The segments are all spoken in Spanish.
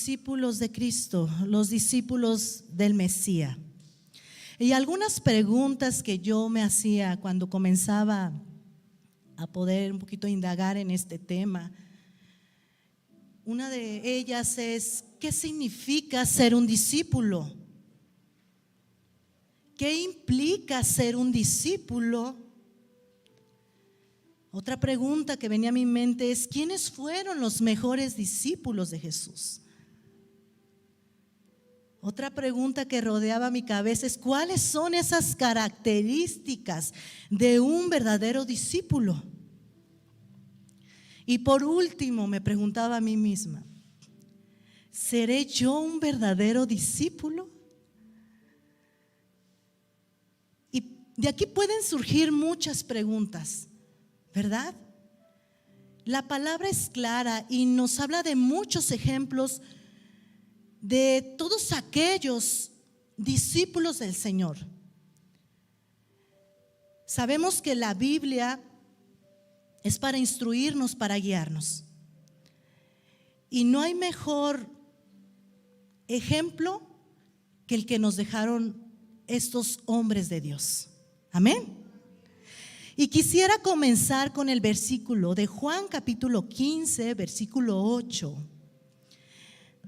discípulos de Cristo, los discípulos del Mesías. Y algunas preguntas que yo me hacía cuando comenzaba a poder un poquito indagar en este tema. Una de ellas es: ¿qué significa ser un discípulo? ¿Qué implica ser un discípulo? Otra pregunta que venía a mi mente es: ¿quiénes fueron los mejores discípulos de Jesús? Otra pregunta que rodeaba mi cabeza es: ¿cuáles son esas características de un verdadero discípulo? Y por último me preguntaba a mí misma: ¿seré yo un verdadero discípulo? Y de aquí pueden surgir muchas preguntas, ¿verdad? La palabra es clara y nos habla de muchos ejemplos de todos aquellos discípulos del Señor. Sabemos que la Biblia es para instruirnos, para guiarnos. Y no hay mejor ejemplo que el que nos dejaron estos hombres de Dios. Amén. Y quisiera comenzar con el versículo de Juan capítulo 15, versículo 8.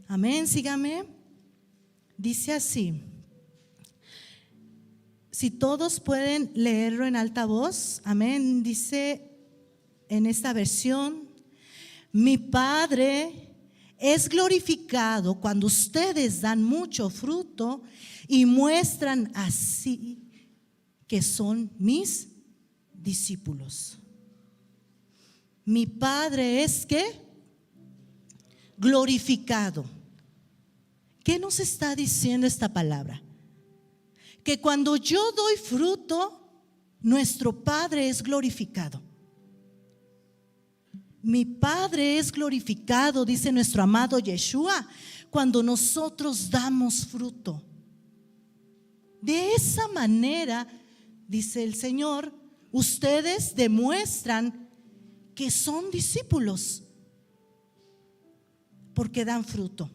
Amén, sígame. Dice así. Si todos pueden leerlo en alta voz. Amén. Dice en esta versión: mi Padre es glorificado cuando ustedes dan mucho fruto y muestran así que son mis discípulos. Mi Padre es ¿qué? Glorificado. ¿Qué nos está diciendo esta palabra? Que cuando yo doy fruto, nuestro Padre es glorificado. Mi Padre es glorificado, dice nuestro amado Yeshua, cuando nosotros damos fruto. De esa manera, dice el Señor, ustedes demuestran que son discípulos, porque dan fruto.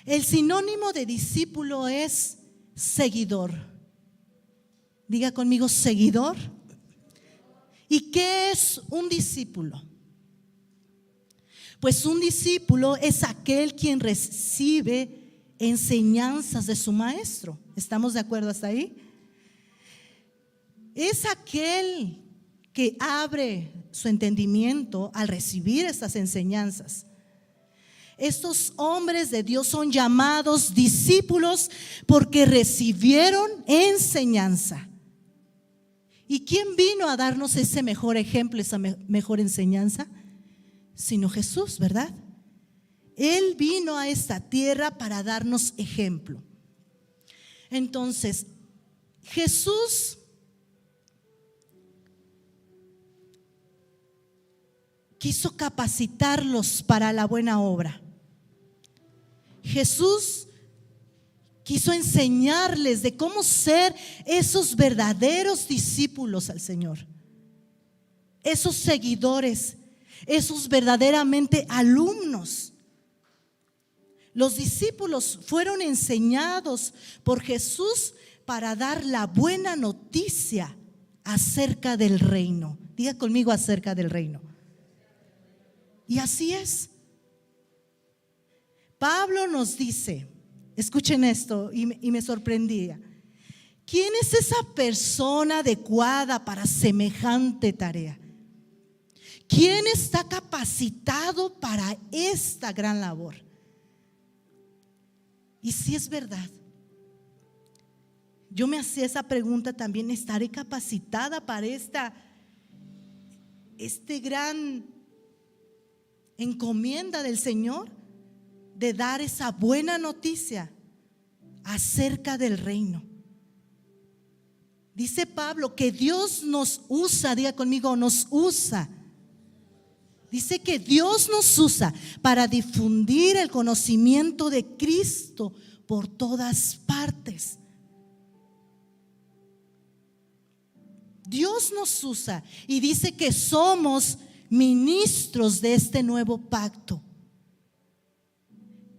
El sinónimo de discípulo es seguidor. Diga conmigo: seguidor. ¿Y qué es un discípulo? Pues un discípulo es aquel quien recibe enseñanzas de su maestro. ¿Estamos de acuerdo hasta ahí? Es aquel que abre su entendimiento al recibir estas enseñanzas. Estos hombres de Dios son llamados discípulos porque recibieron enseñanza. ¿Y quién vino a darnos ese mejor ejemplo, esa mejor enseñanza? Sino Jesús, ¿verdad? Él vino a esta tierra para darnos ejemplo. Entonces, Jesús quiso capacitarlos para la buena obra. Jesús quiso enseñarles de cómo ser esos verdaderos discípulos al Señor, esos seguidores, esos verdaderamente alumnos. Los discípulos fueron enseñados por Jesús para dar la buena noticia acerca del reino. Diga conmigo: acerca del reino. Y así es. Pablo nos dice, escuchen esto, y me sorprendía: ¿quién es esa persona adecuada para semejante tarea? ¿Quién está capacitado para esta gran labor? Y si es verdad, yo me hacía esa pregunta también: ¿estaré capacitada para este gran encomienda del Señor de dar esa buena noticia acerca del reino? Dice Pablo que Dios nos usa, diga conmigo: nos usa. Dice que Dios nos usa para difundir el conocimiento de Cristo por todas partes. Dios nos usa y dice que somos ministros de este nuevo pacto.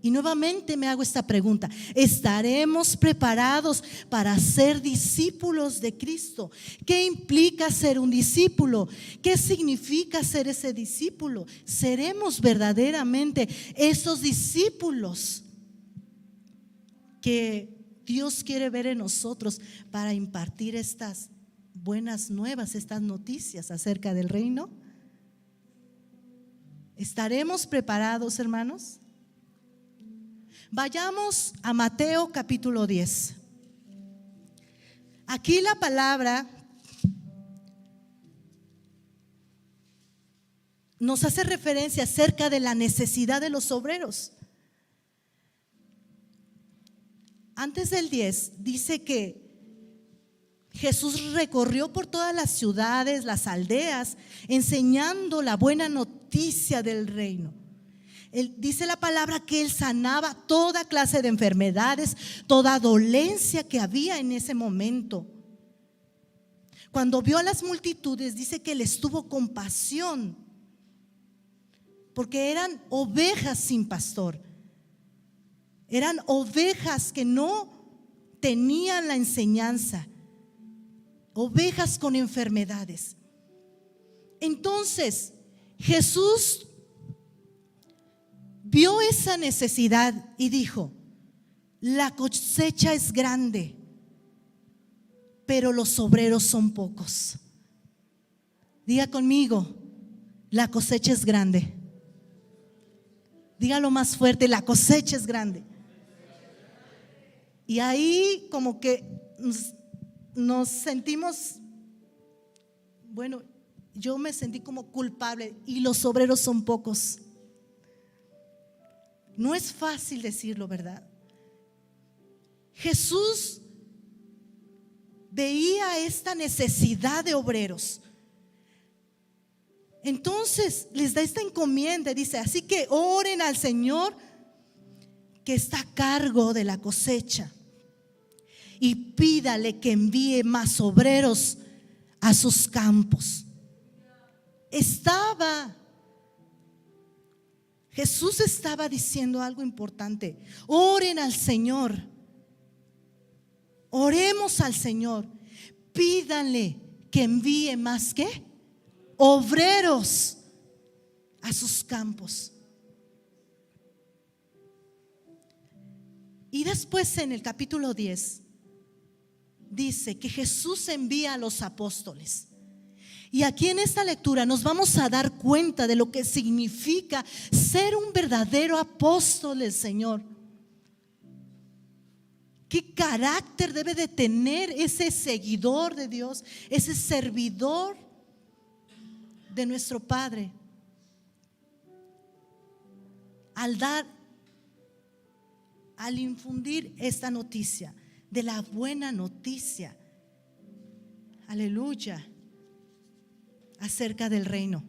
Y nuevamente me hago esta pregunta: ¿estaremos preparados para ser discípulos de Cristo? ¿Qué implica ser un discípulo? ¿Qué significa ser ese discípulo? ¿Seremos verdaderamente esos discípulos que Dios quiere ver en nosotros para impartir estas buenas nuevas, estas noticias acerca del reino? ¿Estaremos preparados, hermanos? Vayamos a Mateo capítulo 10. Aquí la palabra nos hace referencia acerca de la necesidad de los obreros. Antes del 10 dice que Jesús recorrió por todas las ciudades, las aldeas, enseñando la buena noticia del reino. Dice la palabra que Él sanaba toda clase de enfermedades, toda dolencia que había en ese momento. Cuando vio a las multitudes, dice que les tuvo compasión, porque eran ovejas sin pastor. Eran ovejas que no tenían la enseñanza, ovejas con enfermedades. Entonces Jesús vio esa necesidad y dijo: la cosecha es grande, pero los obreros son pocos. Diga conmigo: la cosecha es grande. Dígalo más fuerte: la cosecha es grande. Y ahí como que nos sentimos, bueno, yo me sentí como culpable, y los obreros son pocos. No es fácil decirlo, ¿verdad? Jesús veía esta necesidad de obreros. Entonces les da esta encomienda, dice: así que oren al Señor que está a cargo de la cosecha, y pídale que envíe más obreros a sus campos. Jesús estaba diciendo algo importante: oren al Señor, oremos al Señor, pídanle que envíe más ¿qué? Obreros a sus campos. Y después en el capítulo 10 dice que Jesús envía a los apóstoles. Y aquí en esta lectura nos vamos a dar cuenta de lo que significa ser un verdadero apóstol del Señor. ¿Qué carácter debe de tener ese seguidor de Dios, ese servidor de nuestro Padre? Al infundir esta noticia de la buena noticia, aleluya, acerca del reino.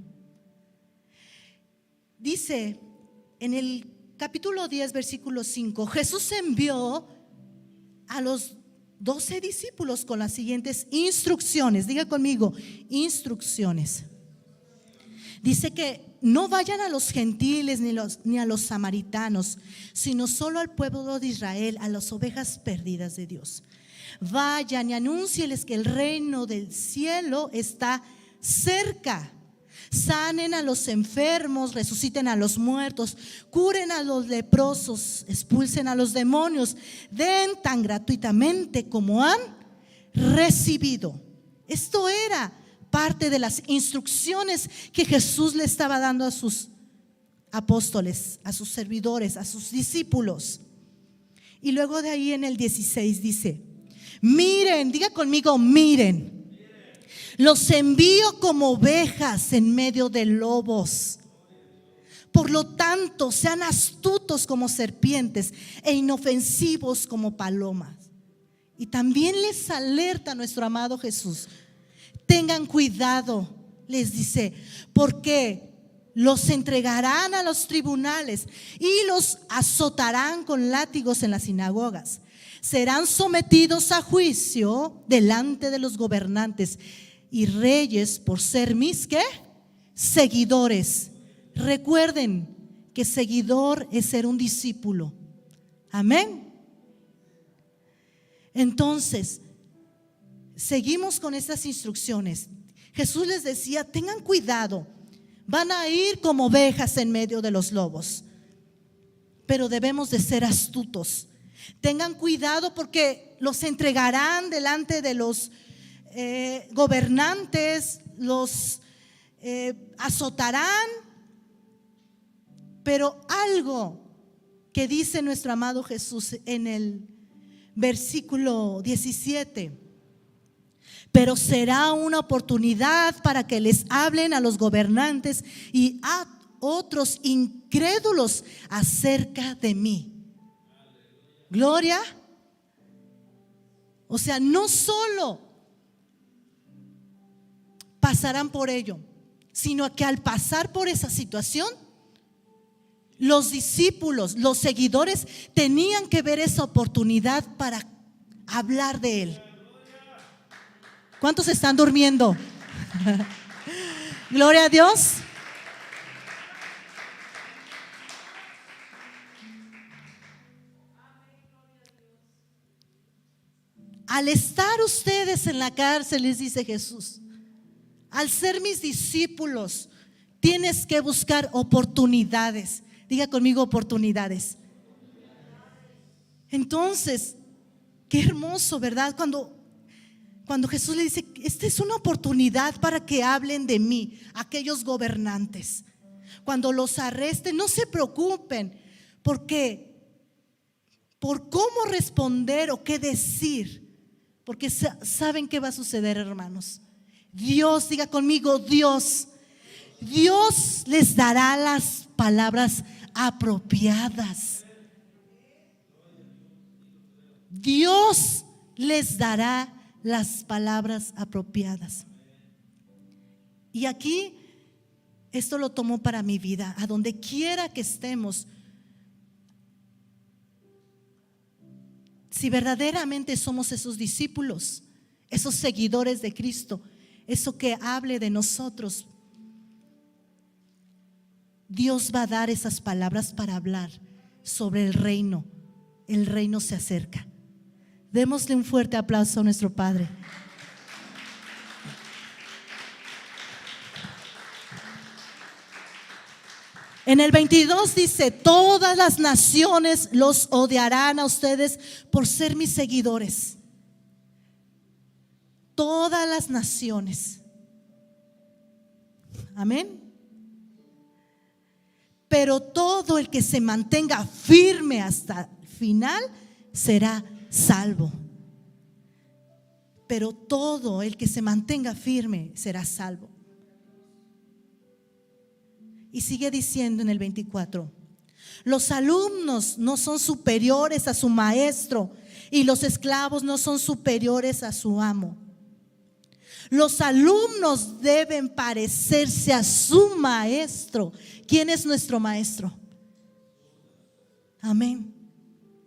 Dice en el capítulo 10 versículo 5: Jesús envió a los 12 discípulos con las siguientes instrucciones. Diga conmigo: instrucciones. Dice que no vayan a los gentiles ni a los samaritanos, sino solo al pueblo de Israel, a las ovejas perdidas de Dios. Vayan y anúncieles que el reino del cielo está cerca. Sanen a los enfermos, resuciten a los muertos, curen a los leprosos, expulsen a los demonios, den tan gratuitamente como han recibido. Esto era parte de las instrucciones que Jesús le estaba dando a sus apóstoles, a sus servidores, a sus discípulos. Y luego de ahí en el 16 dice: miren, diga conmigo: miren, los envío como ovejas en medio de lobos. Por lo tanto, sean astutos como serpientes e inofensivos como palomas. Y también les alerta nuestro amado Jesús: tengan cuidado, les dice, porque los entregarán a los tribunales y los azotarán con látigos en las sinagogas. Serán sometidos a juicio delante de los gobernantes y reyes por ser mis ¿qué? Seguidores. Recuerden que seguidor es ser un discípulo. Amén. Entonces, seguimos con estas instrucciones. Jesús les decía: tengan cuidado, van a ir como ovejas en medio de los lobos, pero debemos de ser astutos. Tengan cuidado porque los entregarán delante de los gobernantes, los azotarán. Pero algo que dice nuestro amado Jesús en el versículo 17: pero será una oportunidad para que les hablen a los gobernantes y a otros incrédulos acerca de mí. Gloria. O sea, no solo pasarán por ello, sino que al pasar por esa situación, los discípulos, los seguidores tenían que ver esa oportunidad para hablar de Él. ¿Cuántos están durmiendo? Gloria a Dios. Al estar ustedes en la cárcel, les dice Jesús, al ser mis discípulos, tienes que buscar oportunidades. Diga conmigo: oportunidades. Entonces, qué hermoso, ¿verdad? Cuando Jesús le dice: esta es una oportunidad para que hablen de mí, aquellos gobernantes. Cuando los arresten, no se preocupen, porque por cómo responder o qué decir, porque saben qué va a suceder, hermanos. Dios, diga conmigo, Dios les dará las palabras apropiadas. Dios les dará las palabras apropiadas. Y aquí esto lo tomo para mi vida. A donde quiera que estemos, si verdaderamente somos esos discípulos, esos seguidores de Cristo, eso que hable de nosotros, Dios va a dar esas palabras para hablar sobre el reino. El reino se acerca. Démosle un fuerte aplauso a nuestro Padre. En el 22 dice: todas las naciones los odiarán a ustedes por ser mis seguidores. Todas las naciones. Amén. Pero todo el que se mantenga firme hasta el final será salvo. Pero todo el que se mantenga firme será salvo. Y sigue diciendo en el 24: los alumnos no son superiores a su maestro, y los esclavos no son superiores a su amo. Los alumnos deben parecerse a su maestro. ¿Quién es nuestro maestro? Amén.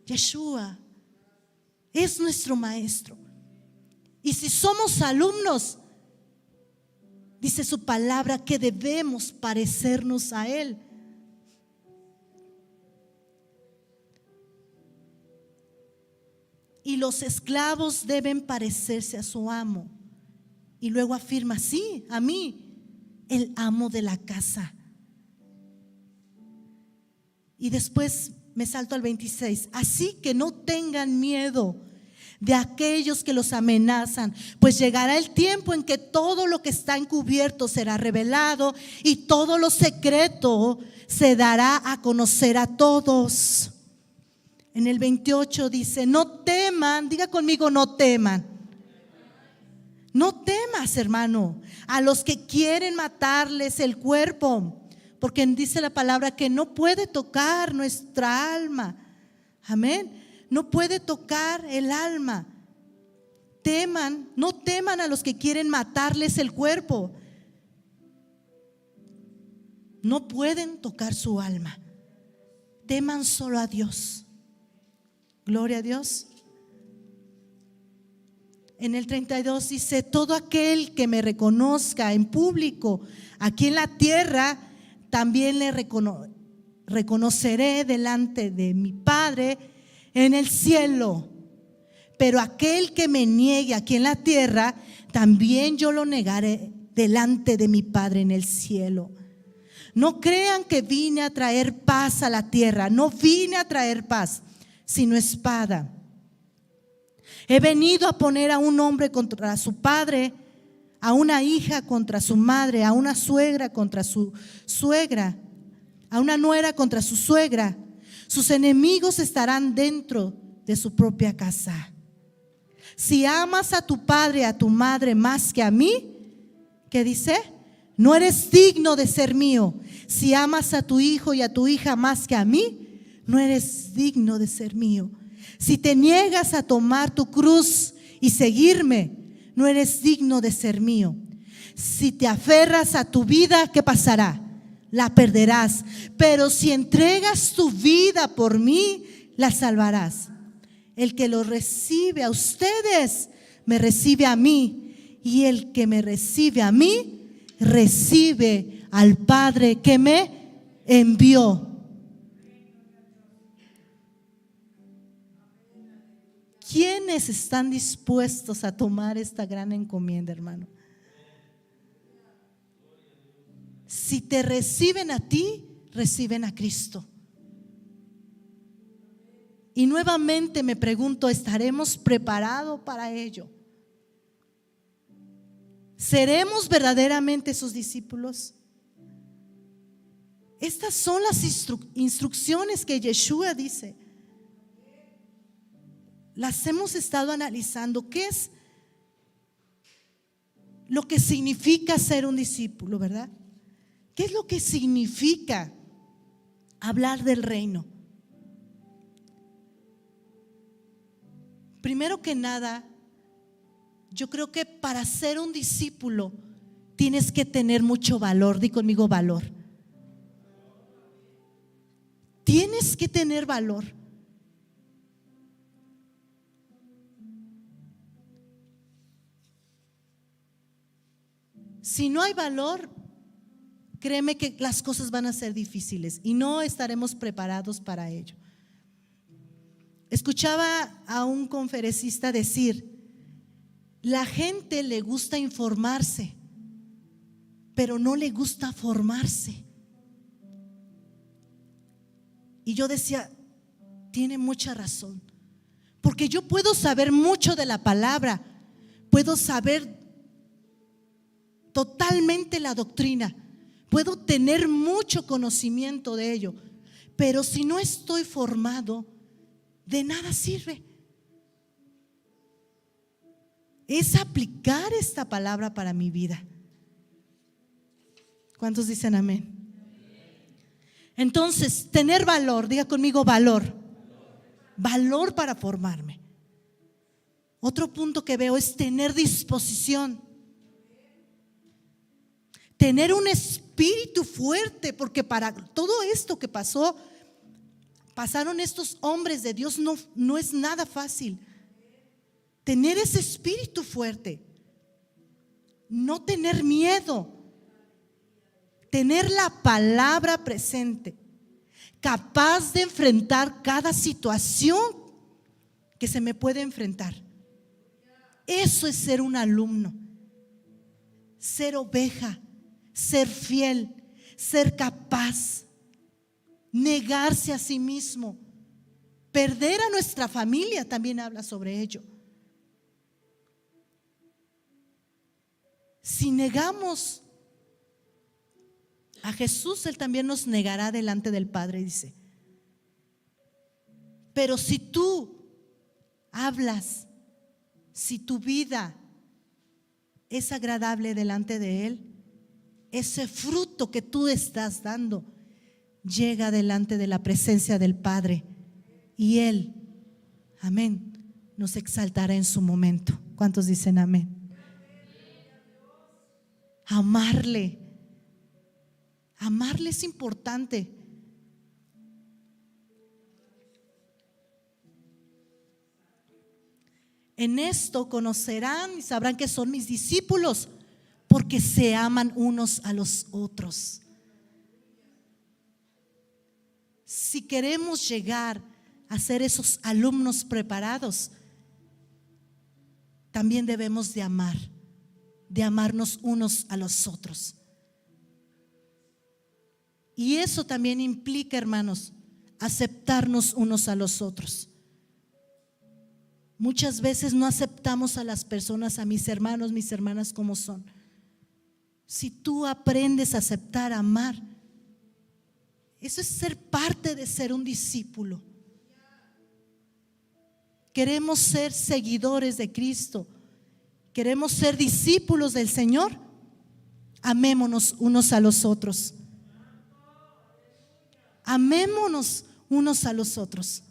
Yeshua es nuestro maestro. Y si somos alumnos, dice su palabra que debemos parecernos a Él. Y los esclavos deben parecerse a su amo. Y luego afirma: sí, a mí, el amo de la casa. Y después me salto al 26. Así que no tengan miedo de aquellos que los amenazan, pues llegará el tiempo en que todo lo que está encubierto será revelado, y todo lo secreto se dará a conocer a todos. En el 28 dice: no teman. Diga conmigo: no teman. No temas, hermano, a los que quieren matarles el cuerpo, porque dice la palabra que no puede tocar nuestra alma. Amén. No puede tocar el alma. No teman a los que quieren matarles el cuerpo. No pueden tocar su alma. Teman solo a Dios. Gloria a Dios. En el 32 dice: todo aquel que me reconozca en público aquí en la tierra, también le reconoceré delante de mi Padre en el cielo. Pero aquel que me niegue aquí en la tierra, también yo lo negaré delante de mi Padre en el cielo. No crean que vine a traer paz a la tierra. No vine a traer paz, sino espada. He venido a poner a un hombre contra su padre, a una hija contra su madre, a una suegra contra su suegra, a una nuera contra su suegra. Sus enemigos estarán dentro de su propia casa. Si amas a tu padre y a tu madre más que a mí, ¿qué dice? No eres digno de ser mío. Si amas a tu hijo y a tu hija más que a mí, no eres digno de ser mío. Si te niegas a tomar tu cruz y seguirme, no eres digno de ser mío. Si te aferras a tu vida, ¿qué pasará? La perderás. Pero si entregas tu vida por mí, la salvarás. El que lo recibe a ustedes, me recibe a mí. Y el que me recibe a mí, recibe al Padre que me envió. ¿Quiénes están dispuestos a tomar esta gran encomienda, hermano? Si te reciben a ti, reciben a Cristo. Y nuevamente me pregunto, ¿estaremos preparados para ello? ¿Seremos verdaderamente sus discípulos? Estas son las instrucciones que Yeshua dice. Las hemos estado analizando. ¿Qué es lo que significa ser un discípulo, verdad? ¿Qué es lo que significa hablar del reino? Primero que nada, yo creo que para ser un discípulo tienes que tener mucho valor. Di conmigo valor. Tienes que tener valor. Si no hay valor, créeme que las cosas van a ser difíciles y no estaremos preparados para ello. Escuchaba a un conferencista decir: la gente le gusta informarse, pero no le gusta formarse. Y yo decía, tiene mucha razón, porque yo puedo saber mucho de la palabra, puedo saber totalmente la doctrina, puedo tener mucho conocimiento de ello, pero si no estoy formado, de nada sirve. Es aplicar esta palabra para mi vida. ¿Cuántos dicen amén? Entonces, tener valor, diga conmigo valor. Valor para formarme. Otro punto que veo es tener disposición. Tener un espíritu fuerte, porque para todo esto que pasaron estos hombres de Dios, no es nada fácil. Tener ese espíritu fuerte, no tener miedo, tener la palabra presente, capaz de enfrentar cada situación que se me puede enfrentar. Eso es ser un alumno, ser oveja, ser fiel, ser capaz, negarse a sí mismo, perder a nuestra familia, también habla sobre ello. Si negamos a Jesús, Él también nos negará delante del Padre, dice. Pero si tú hablas, si tu vida es agradable delante de Él, ese fruto que tú estás dando llega delante de la presencia del Padre y Él, amén, nos exaltará en su momento. ¿Cuántos dicen amén? Amarle es importante. En esto conocerán y sabrán que son mis discípulos, porque se aman unos a los otros. si queremos llegar a ser esos alumnos preparados, también debemos de amarnos unos a los otros. Y eso también implica, hermanos, aceptarnos unos a los otros. Muchas veces no aceptamos a las personas, a mis hermanos, mis hermanas como son. Si tú aprendes a aceptar, a amar, eso es ser parte de ser un discípulo. Queremos ser seguidores de Cristo, queremos ser discípulos del Señor. Amémonos unos a los otros. Amémonos unos a los otros.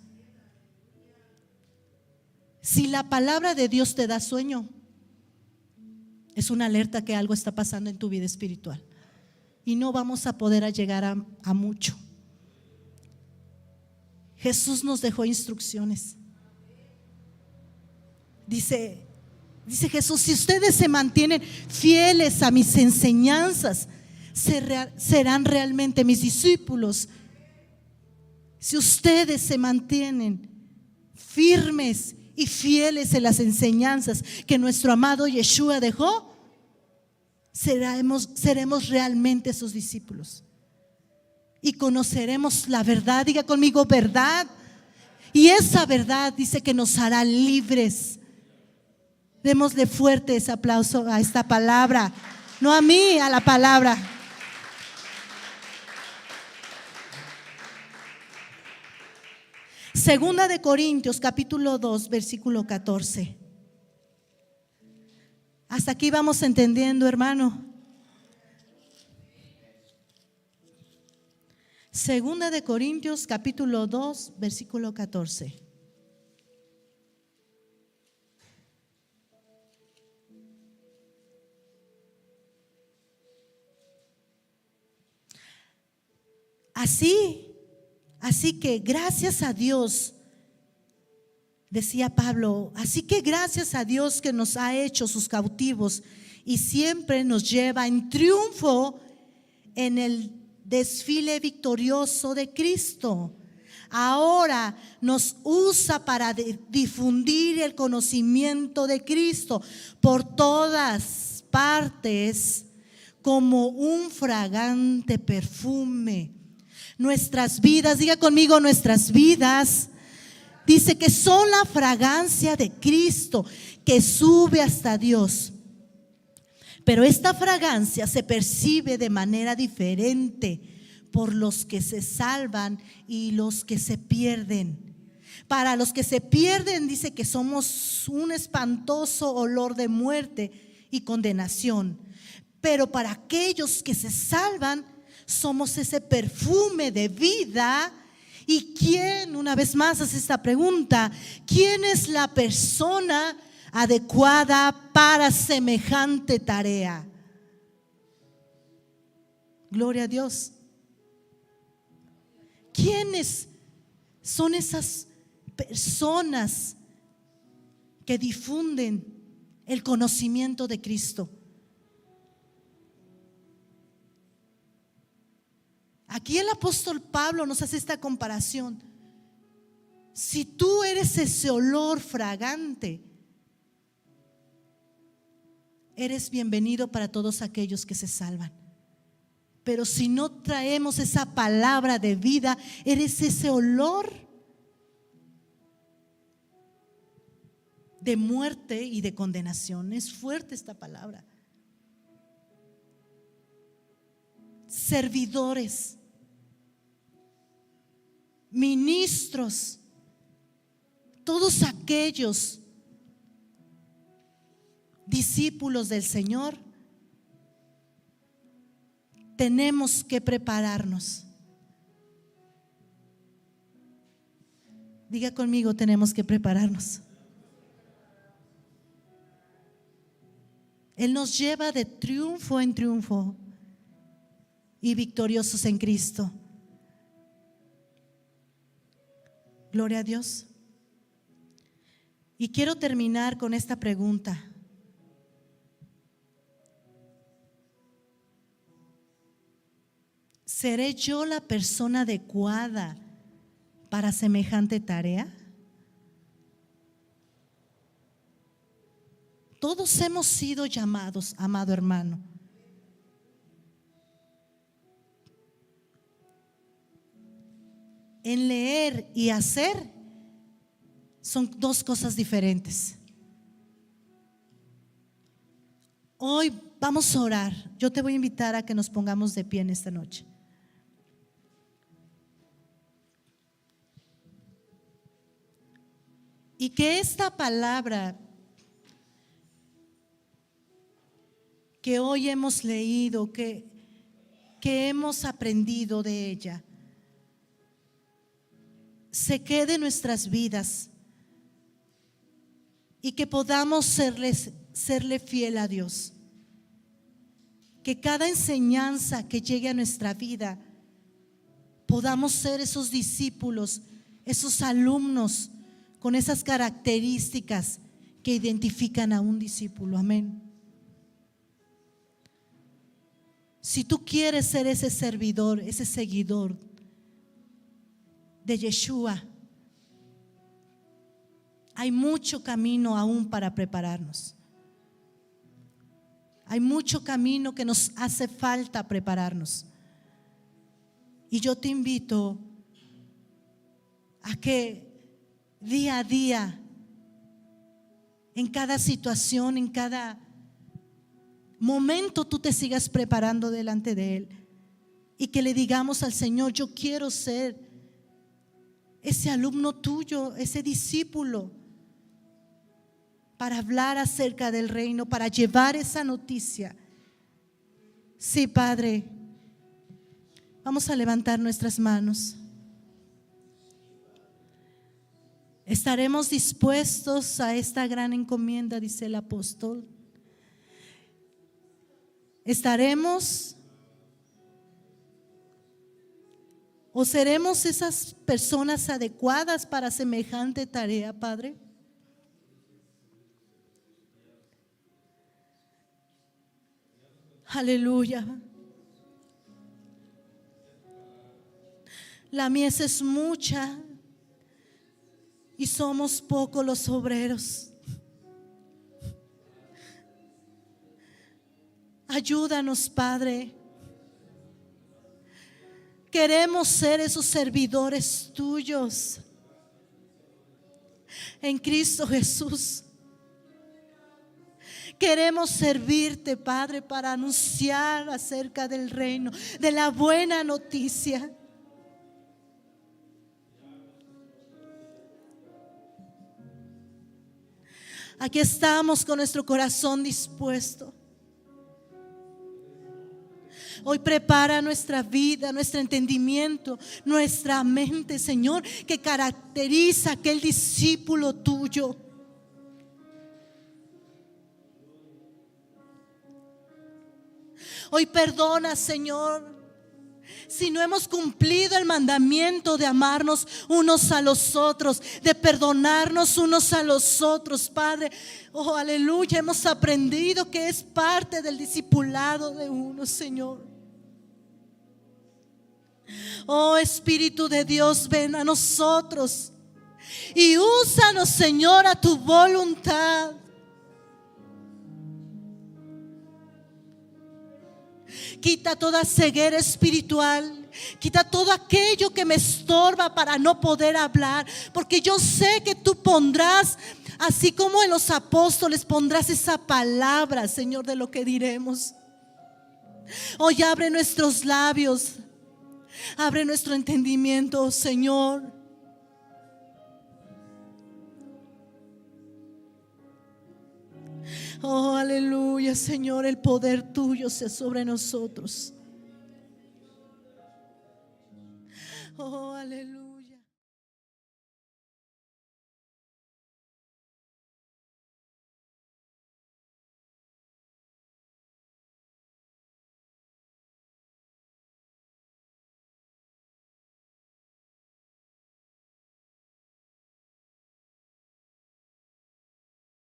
Si la palabra de Dios te da sueño, es una alerta que algo está pasando en tu vida espiritual y no vamos a poder llegar a mucho. Jesús nos dejó instrucciones. Dice Jesús: si ustedes se mantienen fieles a mis enseñanzas, serán realmente mis discípulos. Si ustedes se mantienen firmes y fieles en las enseñanzas que nuestro amado Yeshua dejó, seremos realmente sus discípulos y conoceremos la verdad. Diga conmigo: verdad. Y esa verdad dice que nos hará libres. Démosle fuerte ese aplauso a esta palabra, no a mí, a la palabra. Segunda de Corintios capítulo 2 versículo 14. Hasta aquí vamos entendiendo, hermano. Segunda de Corintios capítulo 2 versículo 14. Así que gracias a Dios, decía Pablo, así que gracias a Dios que nos ha hecho sus cautivos y siempre nos lleva en triunfo en el desfile victorioso de Cristo. Ahora nos usa para difundir el conocimiento de Cristo por todas partes como un fragante perfume. Nuestras vidas, diga conmigo, nuestras vidas, dice que son la fragancia de Cristo que sube hasta Dios. Pero esta fragancia se percibe de manera diferente por los que se salvan y los que se pierden. Para los que se pierden dice que somos un espantoso olor de muerte y condenación. Pero para aquellos que se salvan, somos ese perfume de vida. ¿Y quién, una vez más hace esta pregunta, quién es la persona adecuada para semejante tarea? Gloria a Dios. ¿Quiénes son esas personas que difunden el conocimiento de Cristo? Aquí el apóstol Pablo nos hace esta comparación. Si tú eres ese olor fragante, eres bienvenido para todos aquellos que se salvan. Pero si no traemos esa palabra de vida, eres ese olor de muerte y de condenación. Es fuerte esta palabra. Servidores, ministros, todos aquellos discípulos del Señor, tenemos que prepararnos. Diga conmigo, tenemos que prepararnos. Él nos lleva de triunfo en triunfo y victoriosos en Cristo. Gloria a Dios. Y quiero terminar con esta pregunta. ¿Seré yo la persona adecuada para semejante tarea? Todos hemos sido llamados, amado hermano. En leer y hacer son dos cosas diferentes. Hoy vamos a orar. Yo te voy a invitar a que nos pongamos de pie en esta noche. Y que esta palabra que hoy hemos leído, que hemos aprendido de ella, se quede en nuestras vidas y que podamos serle fiel a Dios. Que cada enseñanza que llegue a nuestra vida podamos ser esos discípulos, esos alumnos con esas características que identifican a un discípulo. Amén. Si tú quieres ser ese servidor, ese seguidor de Yeshua, hay mucho camino aún para prepararnos. Hay mucho camino que nos hace falta prepararnos. Y yo te invito a que día a día, en cada situación, en cada momento, tú te sigas preparando delante de Él. Y que le digamos al Señor: yo quiero ser ese alumno tuyo, ese discípulo, para hablar acerca del reino, para llevar esa noticia. Sí, Padre. Vamos a levantar nuestras manos. ¿Estaremos dispuestos a esta gran encomienda?, dice el apóstol. ¿Estaremos o seremos esas personas adecuadas para semejante tarea, Padre? Aleluya. La mies es mucha y somos pocos los obreros. Ayúdanos, Padre. Queremos ser esos servidores tuyos en Cristo Jesús. Queremos servirte, Padre, para anunciar acerca del reino, de la buena noticia. Aquí estamos con nuestro corazón dispuesto. Hoy prepara nuestra vida, nuestro entendimiento, nuestra mente, Señor, que caracteriza a aquel discípulo tuyo. Hoy perdona, Señor, si no hemos cumplido el mandamiento de amarnos unos a los otros, de perdonarnos unos a los otros, Padre. Oh, aleluya, hemos aprendido que es parte del discipulado de uno, Señor. Oh, Espíritu de Dios, ven a nosotros y úsanos, Señor, a tu voluntad. Quita toda ceguera espiritual. Quita todo aquello que me estorba para no poder hablar, porque yo sé que tú pondrás, así como en los apóstoles, pondrás esa palabra, Señor, de lo que diremos. Hoy abre nuestros labios, abre nuestro entendimiento, Señor. Oh, aleluya, Señor, el poder tuyo sea sobre nosotros.